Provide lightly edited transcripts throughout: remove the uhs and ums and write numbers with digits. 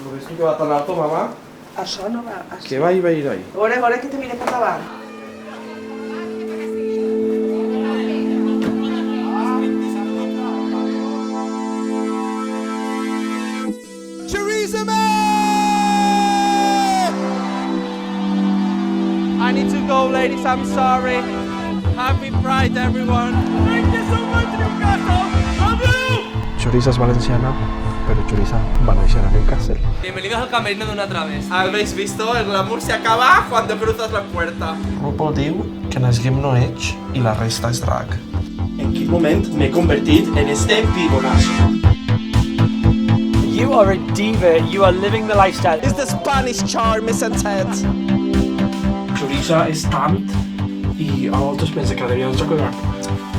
Però esto que va tan alto, mamá. Això no va... Així. ¿Qué va a ir ahí? Ore, que te mires cap davant. Theresa May! I need to go, ladies. I'm sorry. Happy Pride, everyone. Thank you so much, Newcastle. Love you. Choriza es valenciana, pero Choriza va a nacer a Newcastle. Bienvenidos al camerino de una otra vez. ¿Habéis visto? El glamour se acaba cuando cruzas la puerta. RuPaul diu que n'esguem no ets i la resta és drag. En quin moment m'he convertit en este pibonazo? You are a diva. You are living the lifestyle. It's the Spanish charm, isn't it? Choriza és tant i a voltes penso que devíem quedar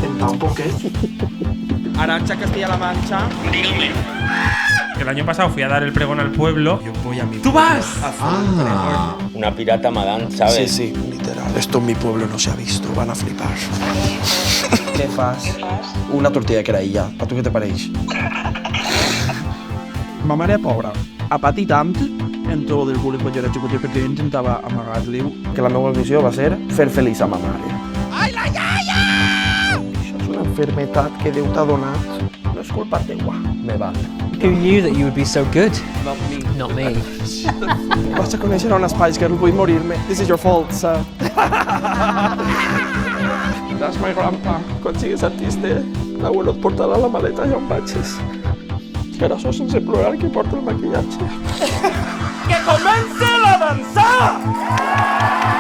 en tan poquet. Arantxa Castilla-La Mancha. Dígame. El año pasado fui a dar el pregón al pueblo. Yo voy a mi ¡Tú vas! Una pirata madame, ¿sabes? Sí, literal. Esto en mi pueblo no se ha visto. Van a flipar. ¿Qué fas? Una tortilla de creïlla. A tu què te pareix? Ma mare pobra ha patit tant en tot el bullying quan jo era xicotet perquè jo intentava amagar-li. Que la meva missió va ser fer feliç a ma mare. ¡Ay, la yaya! Això és una enfermetat que Déu t'ha donat. No és culpa teua. Me val. Who knew that you would be so good? Not me. Not me. Vaig a conèixer a una Spice Girl, vull morir-me. This is your fault, sir. That's my grandpa. Quan siguis artista, l'abuelo et portarà la maleta i on vagis. Que ara sos sense plorar que porta el maquillatge. ¡Que comience la danza!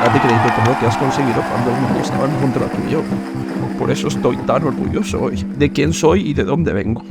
Date crédito por lo que has conseguido cuando el mundo estaba en contra tuyo. Por eso estoy tan orgulloso hoy de quién soy y de dónde vengo.